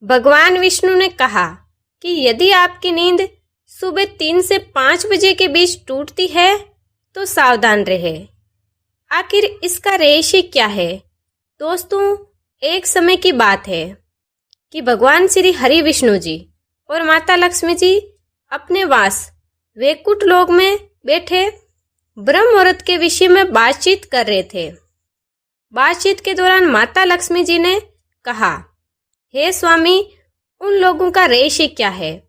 भगवान विष्णु ने कहा कि यदि आपकी नींद सुबह 3 से 5 बजे के बीच टूटती है तो सावधान रहे। आखिर इसका रहस्य क्या है? दोस्तों, एक समय की बात है कि भगवान श्री हरि विष्णु जी और माता लक्ष्मी जी अपने वास वैकुंठ लोक में बैठे ब्रह्म मुहूर्त के विषय में बातचीत कर रहे थे। बातचीत के दौरान माता लक्ष्मी जी ने कहा, हे स्वामी, उन लोगों का रहस्य क्या है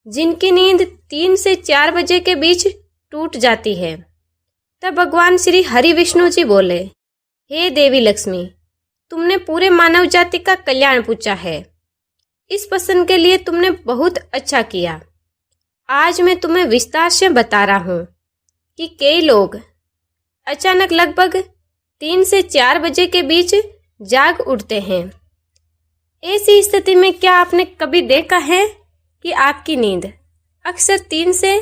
जिनकी नींद 3 से 4 बजे के बीच टूट जाती है? तब भगवान श्री हरि विष्णु जी बोले, हे देवी लक्ष्मी, तुमने पूरे मानव जाति का कल्याण पूछा है। इस प्रश्न के लिए तुमने बहुत अच्छा किया। आज मैं तुम्हें विस्तार से बता रहा हूँ कि कई लोग अचानक लगभग 3 से 4 बजे के बीच जाग उठते हैं। ऐसी स्थिति में क्या आपने कभी देखा है कि आपकी नींद अक्सर 3 से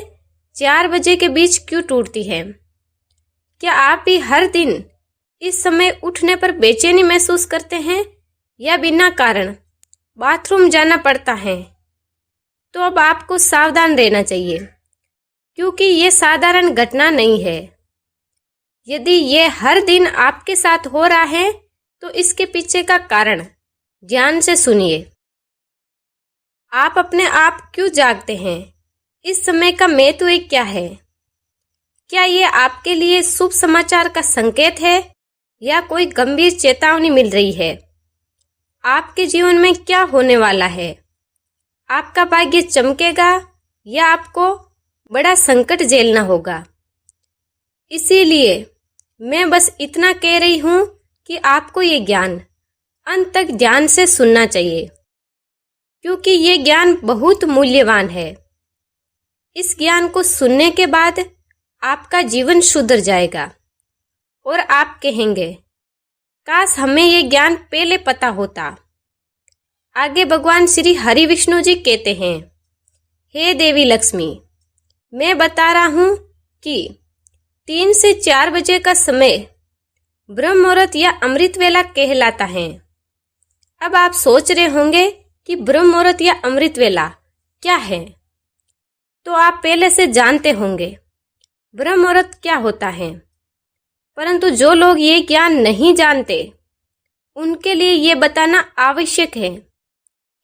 4 बजे के बीच क्यों टूटती है? क्या आप भी हर दिन इस समय उठने पर बेचैनी महसूस करते हैं या बिना कारण बाथरूम जाना पड़ता है? तो अब आपको सावधान रहना चाहिए, क्योंकि ये साधारण घटना नहीं है। यदि ये हर दिन आपके साथ हो रहा है तो इसके पीछे का कारण ध्यान से सुनिए। आप अपने आप क्यों जागते हैं? इस समय का महत्व क्या है? क्या ये आपके लिए शुभ समाचार का संकेत है या कोई गंभीर चेतावनी मिल रही है? आपके जीवन में क्या होने वाला है? आपका भाग्य चमकेगा या आपको बड़ा संकट झेलना होगा? इसीलिए मैं बस इतना कह रही हूँ कि आपको ये ज्ञान अंत तक ध्यान से सुनना चाहिए, क्योंकि ये ज्ञान बहुत मूल्यवान है। इस ज्ञान को सुनने के बाद आपका जीवन सुधर जाएगा और आप कहेंगे, काश हमें ये ज्ञान पहले पता होता। आगे भगवान श्री हरि विष्णु जी कहते हैं, हे देवी लक्ष्मी, मैं बता रहा हूँ कि 3 से 4 बजे का समय ब्रह्म मुहूर्त या अमृत वेला कहलाता है। अब आप सोच रहे होंगे कि ब्रह्म मुहूर्त या अमृत वेला क्या है? तो आप पहले से जानते होंगे ब्रह्म मुहूर्त क्या होता है, परंतु जो लोग ये ज्ञान नहीं जानते उनके लिए ये बताना आवश्यक है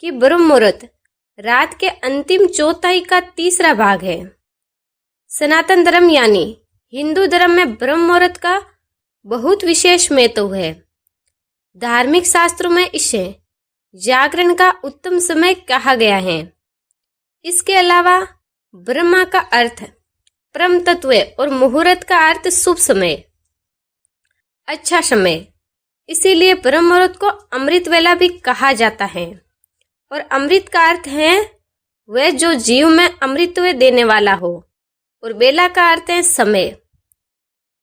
कि ब्रह्म मुहूर्त रात के अंतिम चौथाई का तीसरा भाग है। सनातन धर्म यानी हिंदू धर्म में ब्रह्म मुहूर्त का बहुत विशेष महत्व है। धार्मिक शास्त्रों में इसे जागरण का उत्तम समय कहा गया है। इसके अलावा ब्रह्मा का अर्थ परम तत्व और मुहूर्त का अर्थ शुभ समय, अच्छा समय। इसीलिए ब्रह्म मुहूर्त को अमृत वेला भी कहा जाता है। और अमृत का अर्थ है वह जो जीव में अमृतत्व देने वाला हो, और बेला का अर्थ है समय।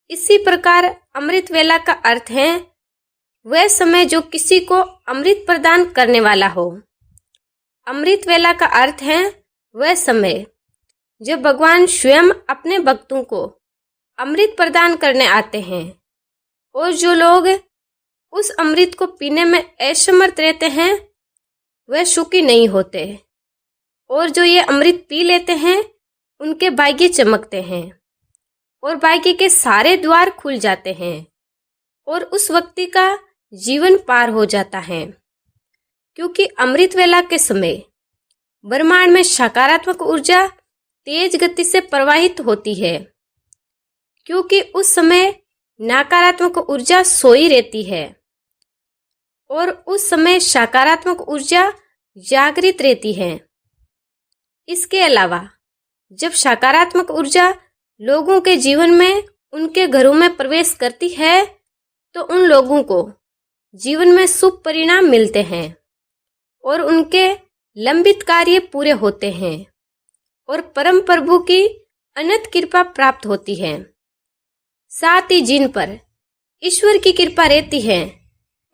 इसी प्रकार अमृत वेला का अर्थ है वह समय जो किसी को अमृत प्रदान करने वाला हो। अमृत वेला का अर्थ है वह समय जब भगवान स्वयं अपने भक्तों को अमृत प्रदान करने आते हैं, और जो लोग उस अमृत को पीने में असमर्थ रहते हैं वह सुखी नहीं होते, और जो ये अमृत पी लेते हैं उनके भाग्य चमकते हैं और भाग्य के सारे द्वार खुल जाते हैं और उस व्यक्ति का जीवन पार हो जाता है। क्योंकि अमृत वेला के समय ब्रह्मांड में सकारात्मक ऊर्जा तेज गति से प्रवाहित होती है, क्योंकि उस समय नकारात्मक ऊर्जा सोई रहती है और उस समय सकारात्मक ऊर्जा जागृत रहती है। इसके अलावा जब सकारात्मक ऊर्जा लोगों के जीवन में, उनके घरों में प्रवेश करती है तो उन लोगों को जीवन में शुभ परिणाम मिलते हैं और उनके लंबित कार्य पूरे होते हैं और परम प्रभु की अनंत कृपा प्राप्त होती है। साथ ही जिन पर ईश्वर की कृपा रहती है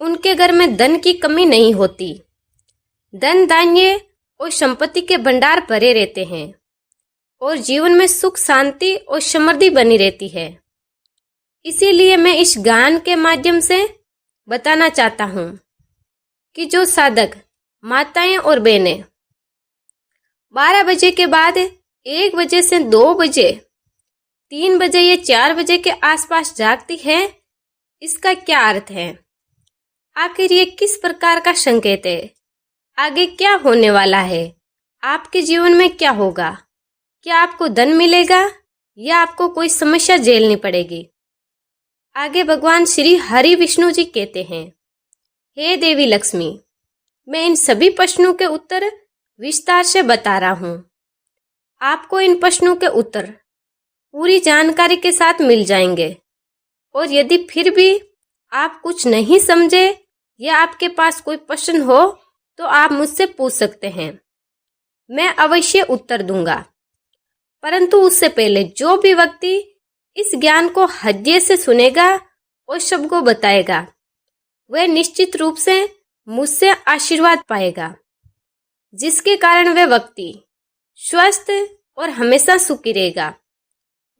उनके घर में धन की कमी नहीं होती। धन धान्य और संपत्ति के भंडार भरे रहते हैं और जीवन में सुख शांति और समृद्धि बनी रहती है। इसीलिए मैं इस गान के माध्यम से बताना चाहता हूँ कि जो साधक माताएं और बहनें 12 बजे के बाद 1 बजे से 2 बजे, 3 बजे या 4 बजे के आसपास जागती है, इसका क्या अर्थ है? आखिर ये किस प्रकार का संकेत है? आगे क्या होने वाला है? आपके जीवन में क्या होगा? क्या आपको धन मिलेगा या आपको कोई समस्या झेलनी पड़ेगी? आगे भगवान श्री हरि विष्णु जी कहते हैं, हे देवी लक्ष्मी, मैं इन सभी प्रश्नों के उत्तर विस्तार से बता रहा हूँ। आपको इन प्रश्नों के उत्तर पूरी जानकारी के साथ मिल जाएंगे, और यदि फिर भी आप कुछ नहीं समझे या आपके पास कोई प्रश्न हो तो आप मुझसे पूछ सकते हैं, मैं अवश्य उत्तर दूंगा। परंतु उससे पहले जो भी व्यक्ति इस ज्ञान को हृदय से सुनेगा और सबको बताएगा, वह निश्चित रूप से मुझसे आशीर्वाद पाएगा, जिसके कारण वह व्यक्ति स्वस्थ और हमेशा सुखी रहेगा।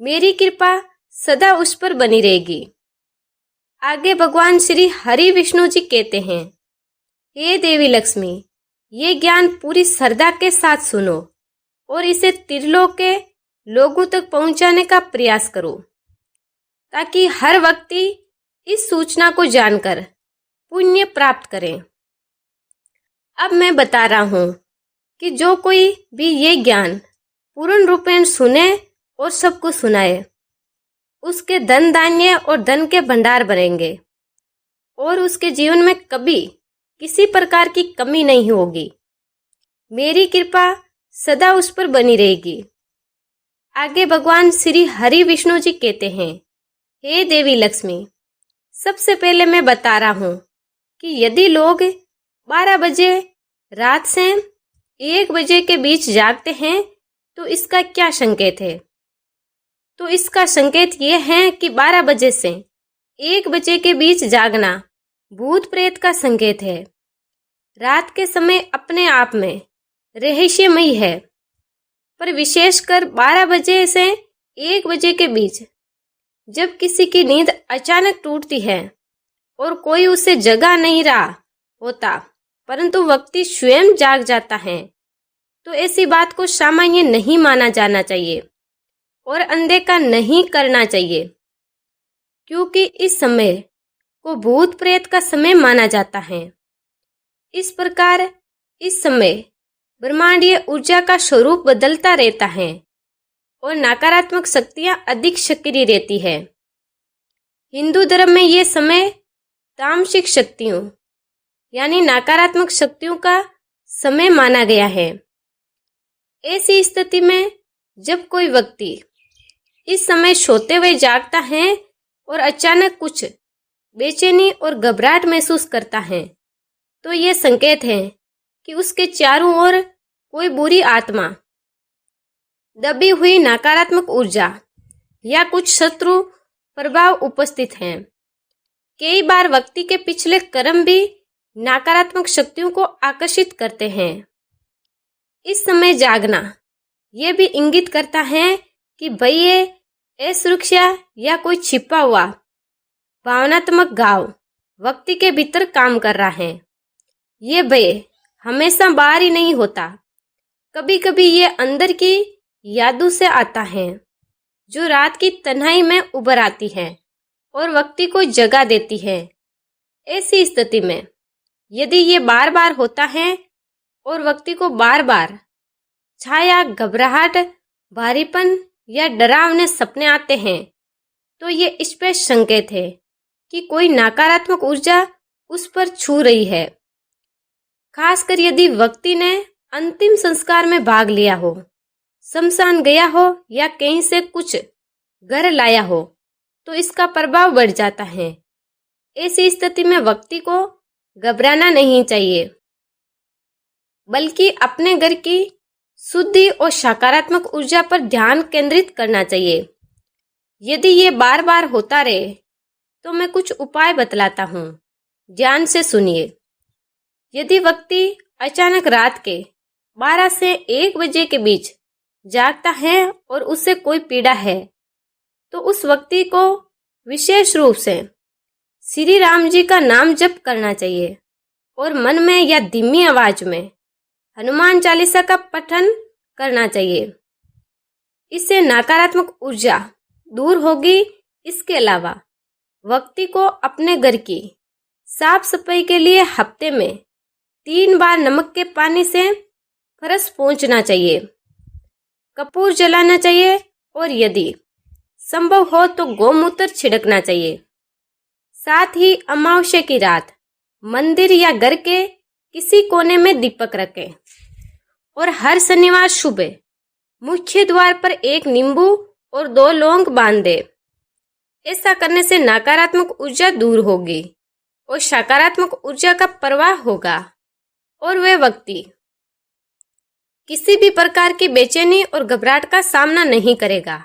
मेरी कृपा सदा उस पर बनी रहेगी। आगे भगवान श्री हरि विष्णु जी कहते हैं, हे देवी लक्ष्मी, ये ज्ञान पूरी श्रद्धा के साथ सुनो और इसे त्रिलोक के लोगों तक पहुंचाने का प्रयास करो, ताकि हर व्यक्ति इस सूचना को जानकर पुण्य प्राप्त करे। अब मैं बता रहा हूं कि जो कोई भी ये ज्ञान पूर्ण रूपेण सुने और सबको सुनाए, उसके धन धान्य और धन के भंडार बनेंगे और उसके जीवन में कभी किसी प्रकार की कमी नहीं होगी। मेरी कृपा सदा उस पर बनी रहेगी। आगे भगवान श्री हरि विष्णु जी कहते हैं, हे देवी लक्ष्मी, सबसे पहले मैं बता रहा हूं कि यदि लोग 12 बजे रात से 1 बजे के बीच जागते हैं तो इसका क्या संकेत है? तो इसका संकेत यह है कि 12 बजे से 1 बजे के बीच जागना भूत प्रेत का संकेत है। रात के समय अपने आप में रहस्यमयी है, पर विशेषकर 12 बजे से 1 बजे के बीच जब किसी की नींद अचानक टूटती है और कोई उसे जगा नहीं रहा होता, परंतु व्यक्ति स्वयं जाग जाता है, तो ऐसी बात को सामान्य नहीं माना जाना चाहिए और अनदेखा नहीं करना चाहिए, क्योंकि इस समय को भूत प्रेत का समय माना जाता है। इस प्रकार इस समय ब्रह्मांडीय ऊर्जा का स्वरूप बदलता रहता है और नकारात्मक शक्तियां अधिक सक्रिय रहती है। हिंदू धर्म में यह समय तामसिक शक्तियों यानी नकारात्मक शक्तियों का समय माना गया है। ऐसी स्थिति में जब कोई व्यक्ति इस समय सोते हुए जागता है और अचानक कुछ बेचैनी और घबराहट महसूस करता है, तो यह संकेत है कि उसके चारों ओर कोई बुरी आत्मा, दबी हुई नकारात्मक ऊर्जा या कुछ शत्रु प्रभाव उपस्थित हैं। कई बार व्यक्ति के पिछले कर्म भी नकारात्मक शक्तियों को आकर्षित करते हैं। इस समय जागना यह भी इंगित करता है कि भय, असुरक्षा या कोई छिपा हुआ भावनात्मक घाव व्यक्ति के भीतर काम कर रहा है। ये भय हमेशा बाहर ही नहीं होता, कभी कभी ये अंदर की यादों से आता है, जो रात की तन्हाई में उभर आती है और व्यक्ति को जगा देती है। ऐसी स्थिति में यदि ये बार बार होता है और व्यक्ति को बार बार छाया, घबराहट, भारीपन या डरावने सपने आते हैं, तो ये स्पष्ट संकेत है कि कोई नकारात्मक ऊर्जा उस पर छू रही है। खासकर यदि व्यक्ति ने अंतिम संस्कार में भाग लिया हो, शमशान गया हो या कहीं से कुछ घर लाया हो, तो इसका प्रभाव बढ़ जाता है। ऐसी स्थिति में व्यक्ति को घबराना नहीं चाहिए, बल्कि अपने घर की शुद्धि और सकारात्मक ऊर्जा पर ध्यान केंद्रित करना चाहिए। यदि ये बार बार होता रहे तो मैं कुछ उपाय बतलाता हूँ, ध्यान से सुनिए। यदि व्यक्ति अचानक रात के 12 से 1 बजे के बीच जागता है और उसे कोई पीड़ा है, तो उस व्यक्ति को विशेष रूप से श्री राम जी का नाम जप करना चाहिए और मन में या धीमी आवाज में हनुमान चालीसा का पठन करना चाहिए। इससे नकारात्मक ऊर्जा दूर होगी। इसके अलावा व्यक्ति को अपने घर की साफ सफाई के लिए हफ्ते में 3 बार नमक के पानी से फर्श पोंछना चाहिए, कपूर जलाना चाहिए और यदि संभव हो तो गोमूत्र छिड़कना चाहिए। साथ ही अमावस्या की रात मंदिर या घर के किसी कोने में दीपक रखें और हर शनिवार सुबह मुख्य द्वार पर 1 नींबू और 2 लौंग बांध दे। ऐसा करने से नकारात्मक ऊर्जा दूर होगी और सकारात्मक ऊर्जा का प्रवाह होगा और वह व्यक्ति किसी भी प्रकार की बेचैनी और घबराहट का सामना नहीं करेगा।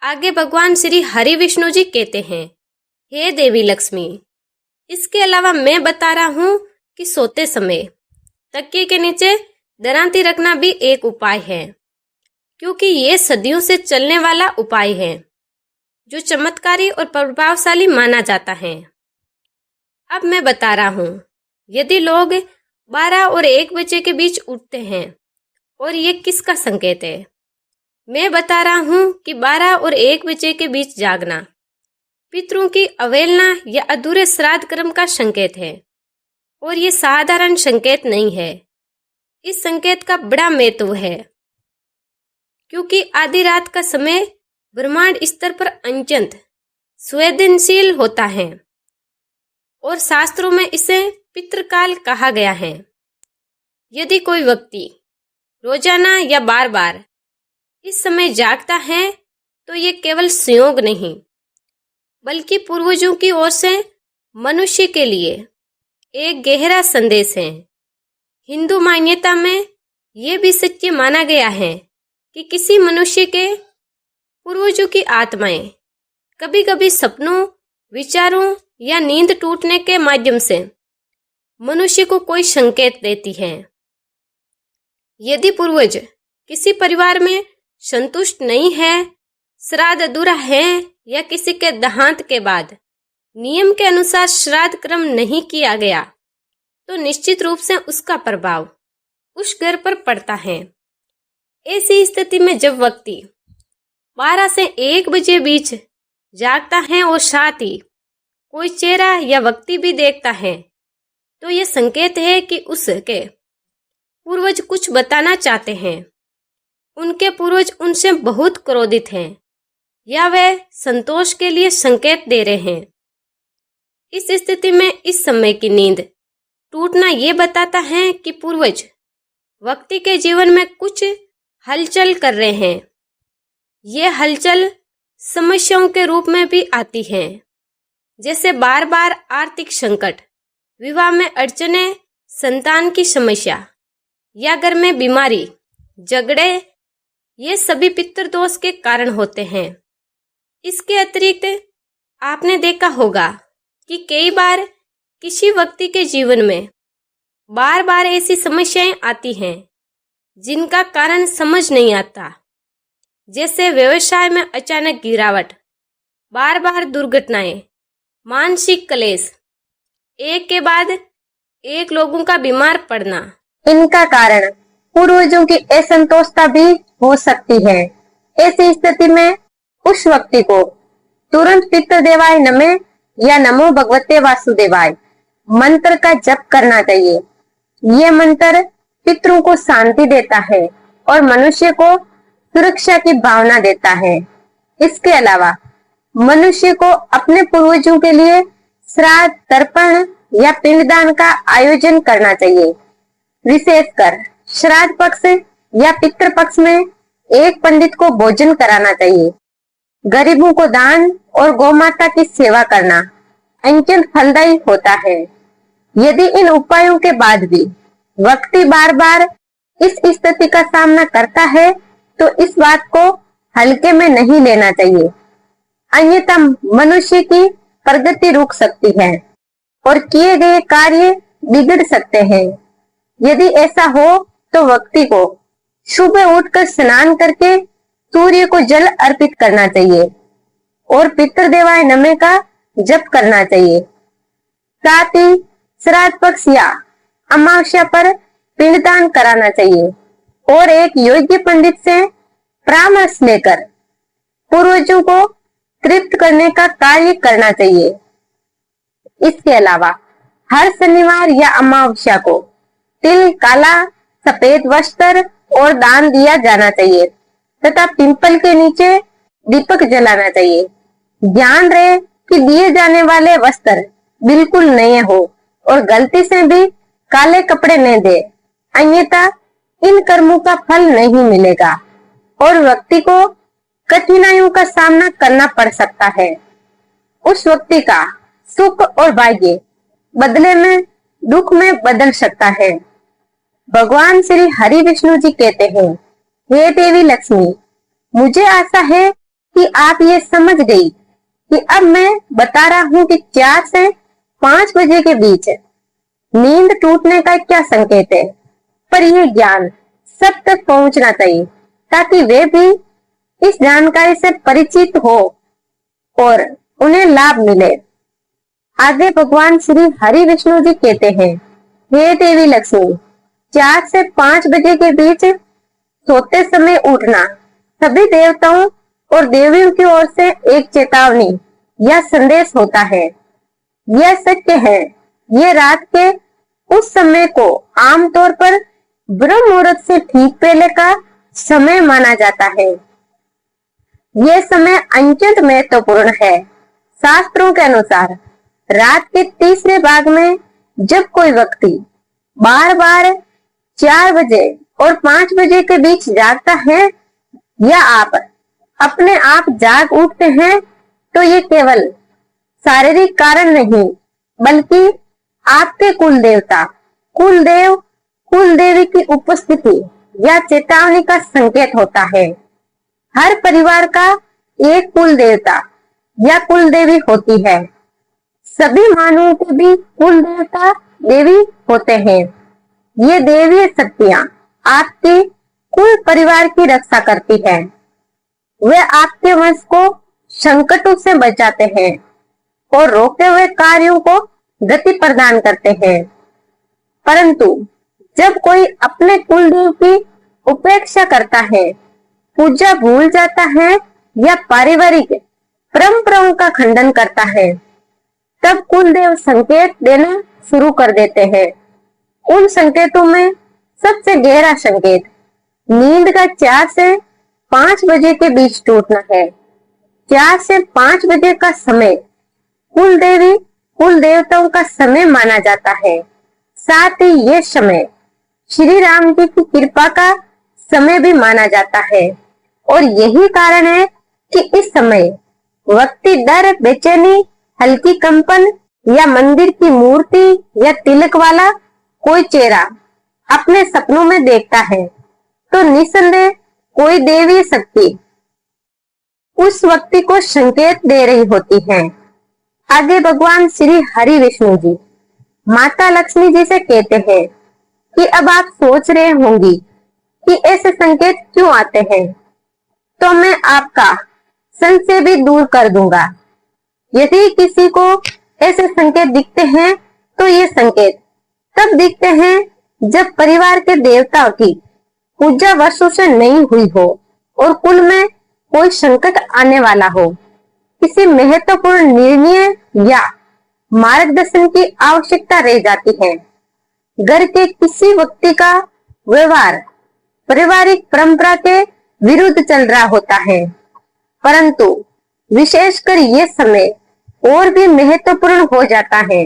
आगे भगवान श्री हरि विष्णु जी कहते हैं, हे देवी लक्ष्मी, इसके अलावा मैं बता रहा हूँ कि सोते समय तकिए के नीचे दरांती रखना भी एक उपाय है, क्योंकि ये सदियों से चलने वाला उपाय है जो चमत्कारी और प्रभावशाली माना जाता है। अब मैं बता रहा हूँ, यदि लोग 12 और 1 बजे के बीच उठते हैं और ये किसका संकेत है? मैं बता रहा हूँ कि 12 और 1 बजे के बीच जागना पितरों की अवहेलना या अधूरे श्राद्ध कर्म का संकेत है और ये साधारण संकेत नहीं है। इस संकेत का बड़ा महत्व है, क्योंकि आधी रात का समय ब्रह्मांड स्तर पर अत्यंत संवेदनशील होता है और शास्त्रों में इसे पितृकाल कहा गया है। यदि कोई व्यक्ति रोजाना या बार बार इस समय जागता है तो ये केवल संयोग नहीं बल्कि पूर्वजों की ओर से मनुष्य के लिए एक गहरा संदेश है। हिंदू मान्यता में यह भी सत्य माना गया है कि किसी मनुष्य के पूर्वजों की आत्माएं कभी कभी सपनों, विचारों या नींद टूटने के माध्यम से मनुष्य को कोई संकेत देती है। यदि पूर्वज किसी परिवार में संतुष्ट नहीं है, श्राद्ध अधूरा है या किसी के देहांत के बाद नियम के अनुसार श्राद्ध कर्म नहीं किया गया, तो निश्चित रूप से उसका प्रभाव उस घर पर पड़ता है। ऐसी स्थिति में जब व्यक्ति 12 से 1 बजे बीच जागता है और साथ ही कोई चेहरा या व्यक्ति भी देखता है, तो यह संकेत है कि उसके पूर्वज कुछ बताना चाहते हैं। उनके पूर्वज उनसे बहुत क्रोधित हैं या वे संतोष के लिए संकेत दे रहे हैं। इस स्थिति में इस समय की नींद टूटना ये बताता है कि पूर्वज व्यक्ति के जीवन में कुछ हलचल कर रहे हैं। ये हलचल समस्याओं के रूप में भी आती है, जैसे बार बार आर्थिक संकट, विवाह में अड़चने, संतान की समस्या या घर में बीमारी, झगड़े, ये सभी पितृदोष के कारण होते हैं। इसके अतिरिक्त आपने देखा होगा कि कई बार किसी व्यक्ति के जीवन में बार बार ऐसी समस्याएं आती हैं जिनका कारण समझ नहीं आता, जैसे व्यवसाय में अचानक गिरावट, बार बार दुर्घटनाएं, मानसिक क्लेश, एक के बाद एक लोगों का बीमार पड़ना। इनका कारण पूर्वजों की असंतोषता भी हो सकती है। ऐसी स्थिति में उस व्यक्ति को तुरंत पितृदेवाय नमः या नमो भगवते वासुदेवाय मंत्र का जप करना चाहिए। यह मंत्र पितरों को शांति देता है और मनुष्य को सुरक्षा की भावना देता है। इसके अलावा मनुष्य को अपने पूर्वजों के लिए श्राद्ध, तर्पण या पिंडदान का आयोजन करना चाहिए। विशेषकर श्राद्ध पक्ष या पितृ पक्ष में एक पंडित को भोजन कराना चाहिए। गरीबों को दान और गौमाता की सेवा करना अत्यंत फलदायी होता है। यदि इन उपायों के बाद भी व्यक्ति बार बार इस स्थिति का सामना करता है तो इस बात को हल्के में नहीं लेना चाहिए, अन्यथा मनुष्य की प्रगति रुक सकती है और किए गए कार्य बिगड़ सकते हैं। यदि ऐसा हो तो व्यक्ति को सुबह उठकर स्नान करके सूर्य को जल अर्पित करना चाहिए और पितृदेवाय नमः का जप करना चाहिए। साथ ही श्राद्ध पक्ष या अमावस्या पर पिंडदान कराना चाहिए और एक योग्य पंडित से परामर्श लेकर पूर्वजों को तृप्त करने का कार्य करना चाहिए। इसके अलावा हर शनिवार या अमावस्या को तिल, काला, सफेद वस्त्र और दान दिया जाना चाहिए तथा पिंपल के नीचे दीपक जलाना चाहिए। ध्यान रहे कि दिए जाने वाले वस्त्र बिल्कुल नए हो और गलती से भी काले कपड़े न दे, अन्यथा इन कर्मों का फल नहीं मिलेगा और व्यक्ति को कठिनाइयों का सामना करना पड़ सकता है। उस व्यक्ति का सुख और भाग्य बदले में दुख में बदल सकता है। भगवान श्री हरि विष्णु जी कहते हैं, हे देवी लक्ष्मी, मुझे आशा है कि आप ये समझ गई कि अब मैं बता रहा हूँ कि 4 से 5 बजे के बीच नींद टूटने का क्या संकेत है, पर यह ज्ञान सब तक पहुंचना चाहिए ताकि वे भी इस जानकारी से परिचित हो और उन्हें लाभ मिले। आगे भगवान श्री हरि विष्णु जी कहते हैं, हे देवी लक्ष्मी, 4 से 5 बजे के बीच सोते समय उठना सभी देवताओं और देवियों की ओर से एक चेतावनी या संदेश होता है। यह सत्य है, यह रात के उस समय को आमतौर पर ब्रह्म मुहूर्त से ठीक पहले का समय माना जाता है। यह समय अत्यंत महत्वपूर्ण है। शास्त्रों के अनुसार रात के तीसरे भाग में जब कोई व्यक्ति बार बार 4 बजे और 5 बजे के बीच जागता है या आप अपने आप जाग उठते हैं तो ये केवल शारीरिक कारण नहीं बल्कि आपके कुल देवता, कुलदेव, कुलदेवी की उपस्थिति या चेतावनी का संकेत होता है। हर परिवार का एक कुल देवता या कुल देवी होती है। सभी मानवों के भी कुल देवता देवी होते हैं। ये देवीय शक्तियां आपके कुल परिवार की रक्षा करती है। वे आपके वंश को संकटों से बचाते हैं और रोके हुए कार्यों को गति प्रदान करते हैं। परंतु जब कोई अपने कुलदेव की उपेक्षा करता है, पूजा भूल जाता है या पारिवारिक परंपराओं का खंडन करता है, तब कुलदेव संकेत देना शुरू कर देते हैं। उन संकेतों में सबसे गहरा संकेत नींद का 4 से 5 बजे के बीच टूटना है। 4 से 5 बजे का समय कुल देवी, कुल देवताओं का समय माना जाता है। साथ ही ये समय श्री राम जी की कृपा का समय भी माना जाता है और यही कारण है कि इस समय व्यक्ति डर, बेचैनी, हल्की कंपन या मंदिर की मूर्ति या तिलक वाला कोई चेहरा अपने सपनों में देखता है तो निसंदेह कोई देवी शक्ति उस व्यक्ति को संकेत दे रही होती है। आगे भगवान श्री हरि विष्णु जी माता लक्ष्मी जी से कहते हैं कि अब आप सोच रहे होंगी कि ऐसे संकेत क्यों आते हैं, तो मैं आपका संशय भी दूर कर दूंगा। यदि किसी को ऐसे संकेत दिखते हैं तो ये संकेत तब दिखते हैं जब परिवार के देवताओं की पूजा वर्षों से नहीं हुई हो और कुल में कोई संकट आने वाला हो, किसी महत्वपूर्ण निर्णय या मार्गदर्शन की आवश्यकता रह जाती है। घर के किसी व्यक्ति का व्यवहार पारिवारिक परंपरा के विरुद्ध चल रहा होता है, परंतु विशेषकर ये समय और भी महत्वपूर्ण हो जाता है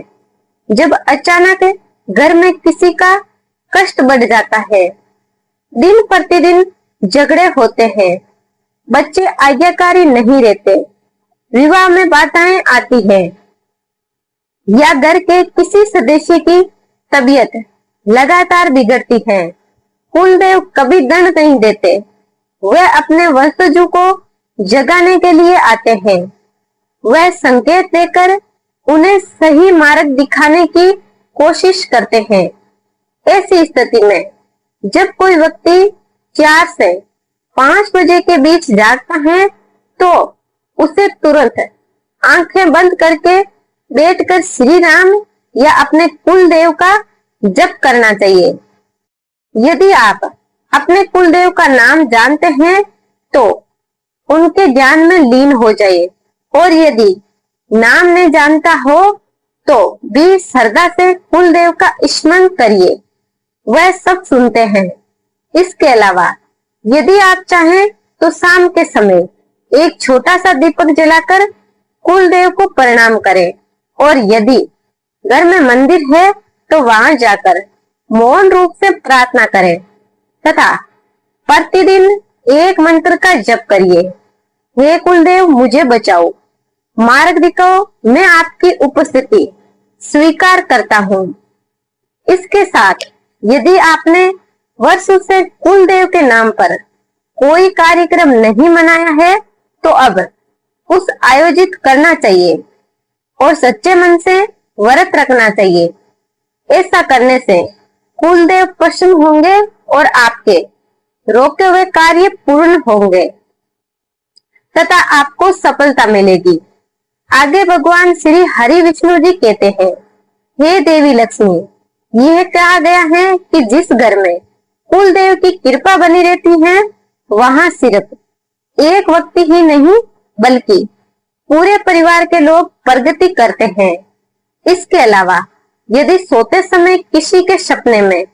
जब अचानक घर में किसी का कष्ट बढ़ जाता है। दिन प्रतिदिन झगड़े होते हैं, बच्चे आज्ञाकारी नहीं रहते, विवाह में बाधाएं आती हैं या घर के किसी सदस्य की तबीयत लगातार बिगड़ती है। कुलदेव कभी दंड नहीं देते, वे अपने वंशजों को जगाने के लिए आते हैं। वह संकेत देकर उन्हें सही मार्ग दिखाने की कोशिश करते हैं। ऐसी स्थिति में जब कोई व्यक्ति 4 से 5 बजे के बीच जागता है तो उसे तुरंत आंखें बंद करके बैठकर श्री राम या अपने कुल देव का जप करना चाहिए। यदि आप अपने कुल देव का नाम जानते हैं तो उनके ज्ञान में लीन हो जाइए, और यदि नाम नहीं जानता हो तो भी श्रद्धा से कुल देव का स्मरण करिए, वह सब सुनते हैं। इसके अलावा यदि आप चाहें तो शाम के समय एक छोटा सा दीपक जलाकर कुल देव को प्रणाम करें, और यदि घर में मंदिर है तो वहां जाकर मौन रूप से प्रार्थना करें तथा प्रतिदिन एक मंत्र का जप करिए। हे कुलदेव मुझे बचाओ, मार्ग दिखाओ, मैं आपकी उपस्थिति स्वीकार करता हूँ। इसके साथ यदि आपने वर्षों से कुलदेव के नाम पर कोई कार्यक्रम नहीं मनाया है तो अब उस आयोजित करना चाहिए और सच्चे मन से व्रत रखना चाहिए। ऐसा करने से कुलदेव प्रसन्न होंगे और आपके रोके हुए कार्य पूर्ण होंगे तथा आपको सफलता मिलेगी। आगे भगवान श्री हरि विष्णु जी कहते हैं, हे देवी लक्ष्मी, यह कहा गया है कि जिस घर में कुल देव की कृपा बनी रहती है वहां सिर्फ एक व्यक्ति ही नहीं बल्कि पूरे परिवार के लोग प्रगति करते हैं। इसके अलावा यदि सोते समय किसी के सपने में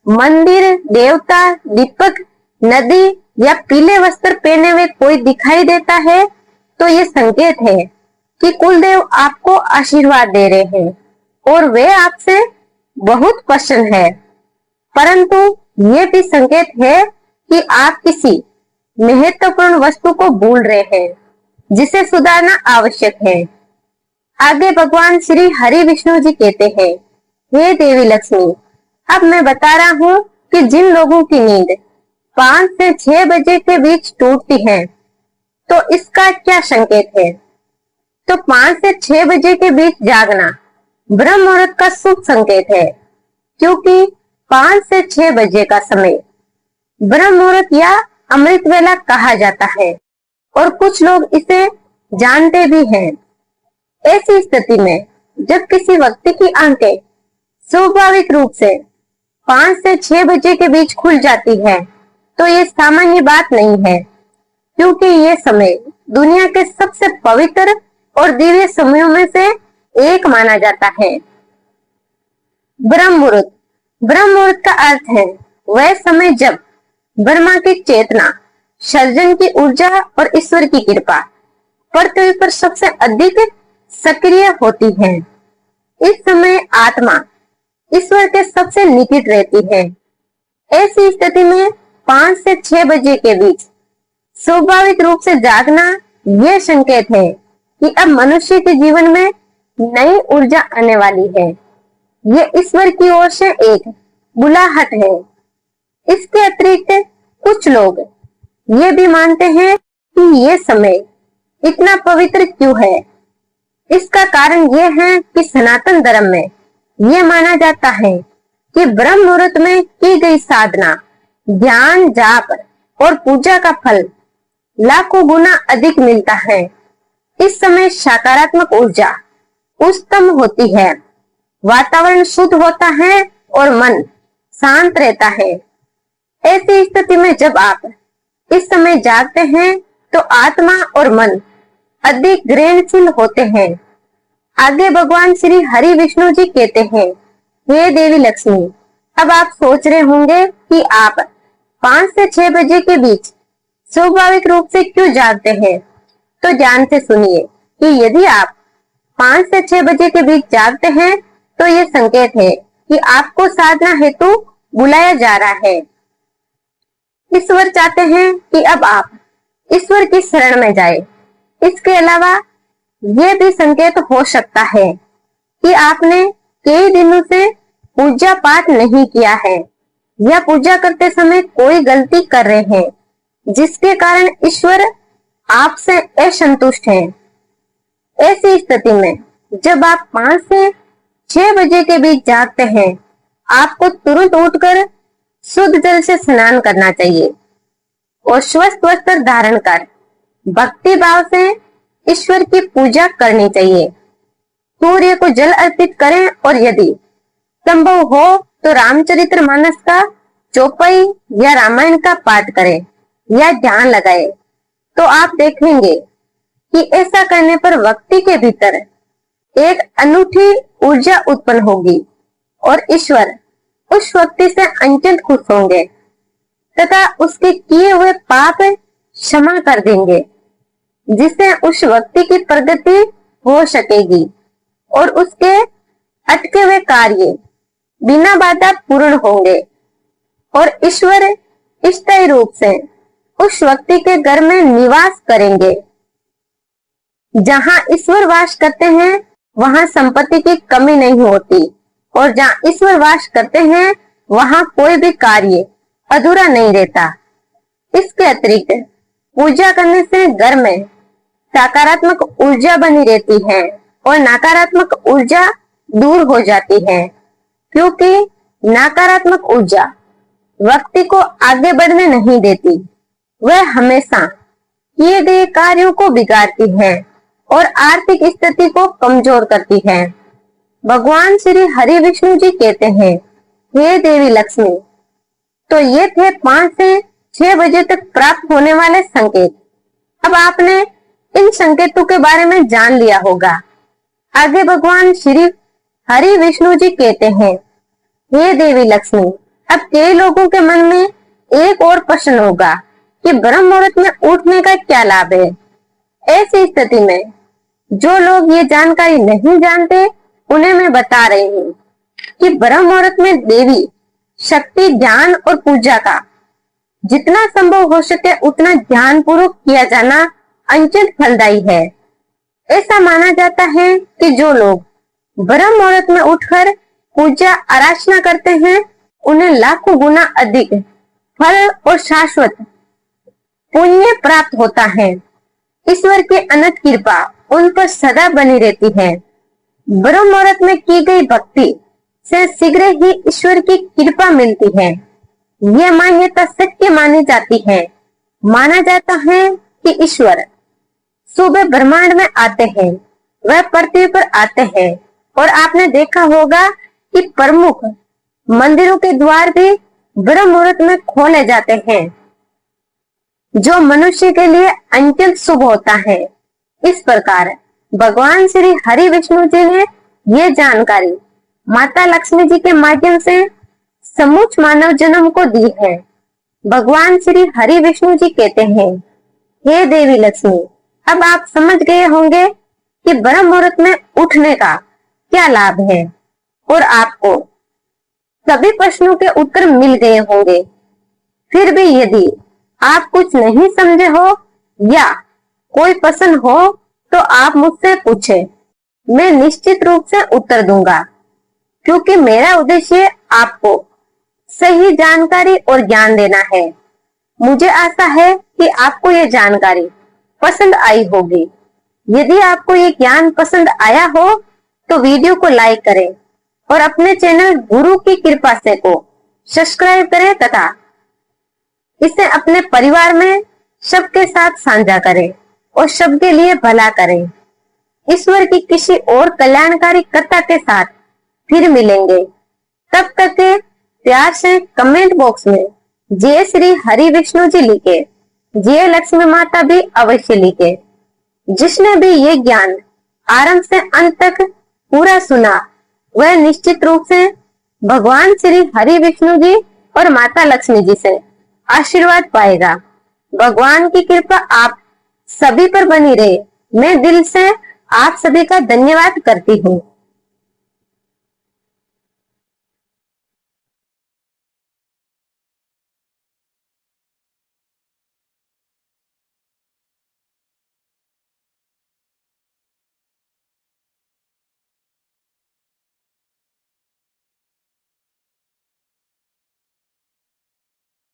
मंदिर, देवता, दीपक, नदी या पीले वस्त्र पहने हुए कोई दिखाई देता है तो ये संकेत है कि कुलदेव आपको आशीर्वाद दे रहे हैं और वे आपसे बहुत प्रसन्न है। परंतु ये भी संकेत है कि आप किसी महत्वपूर्ण वस्तु को भूल रहे हैं जिसे सुधारना आवश्यक है। आगे भगवान श्री हरि विष्णु जी कहते हैं, हे देवी लक्ष्मी, अब मैं बता रहा हूँ कि जिन लोगों की नींद 5 से 6 बजे के बीच टूटती है तो इसका क्या संकेत है। तो 5 से 6 बजे के बीच जागना ब्रह्म मुहूर्त का शुभ संकेत है, क्योंकि 5 से 6 बजे का समय ब्रह्म मुहूर्त या अमृत वेला कहा जाता है और कुछ लोग इसे जानते भी हैं। ऐसी स्थिति में जब किसी व्यक्ति की आंखें स्वाभाविक रूप से 5 से 6 बजे के बीच खुल जाती है तो ये सामान्य बात नहीं है, क्योंकि ये समय दुनिया के सबसे पवित्र और दिव्य समयों में से एक माना जाता है। ब्रह्म मुहूर्त, ब्रह्म मुहूर्त का अर्थ है वह समय जब ब्रह्मा की चेतना, सर्जन की ऊर्जा और ईश्वर की कृपा पृथ्वी पर सबसे अधिक सक्रिय होती है। इस समय आत्मा ईश्वर के सबसे निकट रहती है। ऐसी स्थिति में 5 से 6 बजे के बीच स्वाभाविक रूप से जागना यह संकेत है कि अब मनुष्य के जीवन में नई ऊर्जा आने वाली है। ये ईश्वर की ओर से एक बुलाहट है। इसके अतिरिक्त कुछ लोग ये भी मानते हैं कि ये समय इतना पवित्र क्यों है। इसका कारण यह है कि सनातन धर्म में यह माना जाता है कि ब्रह्म मुहूर्त में की गई साधना, ध्यान, जाप और पूजा का फल लाखों गुना अधिक मिलता है। इस समय सकारात्मक ऊर्जा उच्चतम होती है, वातावरण शुद्ध होता है और मन शांत रहता है। ऐसी स्थिति में जब आप इस समय जागते हैं तो आत्मा और मन अधिक ग्रहणशील होते हैं। आगे भगवान श्री हरि विष्णु जी कहते हैं, हे देवी लक्ष्मी, अब आप सोच रहे होंगे कि आप 5 से 6 बजे के बीच स्वाभाविक रूप से क्यों जागते हैं। तो ध्यान से सुनिए कि यदि आप 5 से 6 बजे के बीच जागते हैं तो ये संकेत है कि आपको साधना हेतु बुलाया जा रहा है। ईश्वर चाहते हैं कि अब आप ईश्वर की शरण में जाए। इसके अलावा यह भी संकेत हो सकता है कि आपने कई दिनों से पूजा पाठ नहीं किया है या पूजा करते समय कोई गलती कर रहे हैं, जिसके कारण ईश्वर आपसे असंतुष्ट है। ऐसी स्थिति में जब आप 5 से 6 बजे के बीच जागते हैं, आपको तुरंत उठकर शुद्ध जल से स्नान करना चाहिए और स्वस्थ वस्त्र धारण कर भक्ति भाव से ईश्वर की पूजा करनी चाहिए। सूर्य को जल अर्पित करें और यदि संभव हो तो रामचरितमानस का चौपाई या रामायण का पाठ करें या ध्यान लगाए, तो आप देखेंगे कि ऐसा करने पर व्यक्ति के भीतर एक अनूठी ऊर्जा उत्पन्न होगी और ईश्वर उस व्यक्ति से अत्यंत खुश होंगे तथा उसके किए हुए पाप क्षमा कर देंगे, जिससे उस व्यक्ति की प्रगति हो सकेगी और उसके अटके हुए कार्य बिना बाधा पूर्ण होंगे और ईश्वर स्थायी रूप से उस व्यक्ति के घर में निवास करेंगे। जहां ईश्वर वास करते हैं वहां संपत्ति की कमी नहीं होती और जहां ईश्वर वास करते हैं वहां कोई भी कार्य अधूरा नहीं रहता। इसके अतिरिक्त पूजा करने से घर में सकारात्मक ऊर्जा बनी रहती है और नकारात्मक ऊर्जा दूर हो जाती है, क्योंकि नकारात्मक ऊर्जा व्यक्ति को आगे बढ़ने नहीं देती। वह हमेशा किए गए कार्यों को बिगाड़ती है और आर्थिक स्थिति को कमजोर करती है। भगवान श्री हरि विष्णु जी कहते हैं, हे देवी लक्ष्मी। तो ये थे 5 से 6 बजे तक प्राप्त होने वाले संकेत। अब आपने इन संकेतों के बारे में जान लिया होगा। आगे भगवान श्री हरि विष्णु जी कहते हैं, हे देवी लक्ष्मी। अब कई लोगों के मन में एक और प्रश्न होगा कि ब्रह्म मुहूर्त में उठने का क्या लाभ है। ऐसी स्थिति में जो लोग ये जानकारी नहीं जानते उन्हें मैं बता रही हूँ कि ब्रह्म मुहूर्त में देवी शक्ति ध्यान और पूजा का जितना संभव हो सके उतना ध्यान पूर्वक किया जाना अत्यंत फलदायी है। ऐसा माना जाता है कि जो लोग ब्रह्म मुहूर्त में उठकर पूजा आराधना करते हैं उन्हें लाखों गुना अधिक फल और शाश्वत पुण्य प्राप्त होता है। ईश्वर की अनंत कृपा उन पर सदा बनी रहती है। ब्रह्म मुहूर्त में की गई भक्ति से शीघ्र ही ईश्वर की कृपा मिलती है। यह मान्यता सत्य मानी जाती है। माना जाता है कि ईश्वर सुबह ब्रह्मांड में आते हैं, वह पृथ्वी पर आते हैं और आपने देखा होगा कि प्रमुख मंदिरों के द्वार भी ब्रह्म मुहूर्त में खोले जाते हैं, जो मनुष्य के लिए अत्यंत शुभ होता है। इस प्रकार भगवान श्री हरि विष्णु जी ने ये जानकारी माता लक्ष्मी जी के माध्यम से समूच मानव जन्म को दी है। भगवान श्री हरि विष्णु जी कहते हैं, हे देवी लक्ष्मी। अब आप समझ गए होंगे कि ब्रह्म मुहूर्त में उठने का क्या लाभ है और आपको सभी प्रश्नों के उत्तर मिल गए होंगे। फिर भी यदि आप कुछ नहीं समझे हो या कोई प्रश्न हो तो आप मुझसे पूछें, मैं निश्चित रूप से उत्तर दूंगा, क्योंकि मेरा उद्देश्य आपको सही जानकारी और ज्ञान देना है। मुझे आशा है कि आपको ये जानकारी पसंद आई होगी। यदि आपको ये ज्ञान पसंद आया हो तो वीडियो को लाइक करें और अपने चैनल गुरु की कृपा से को सब्सक्राइब करें तथा इसे अपने परिवार में सबके साथ साझा करें और सबके लिए भला करें। ईश्वर की किसी और कल्याणकारी कथा के साथ फिर मिलेंगे। तब तक के प्यार से कमेंट बॉक्स में जय श्री हरि विष्णु जी लिखे, जय लक्ष्मी माता भी अवश्य लिखे। जिसने भी ये ज्ञान आरंभ से अंत तक पूरा सुना वह निश्चित रूप से भगवान श्री हरि विष्णु जी और माता लक्ष्मी जी से आशीर्वाद पाएगा। भगवान की कृपा आप सभी पर बनी रहे। मैं दिल से आप सभी का धन्यवाद करती हूँ।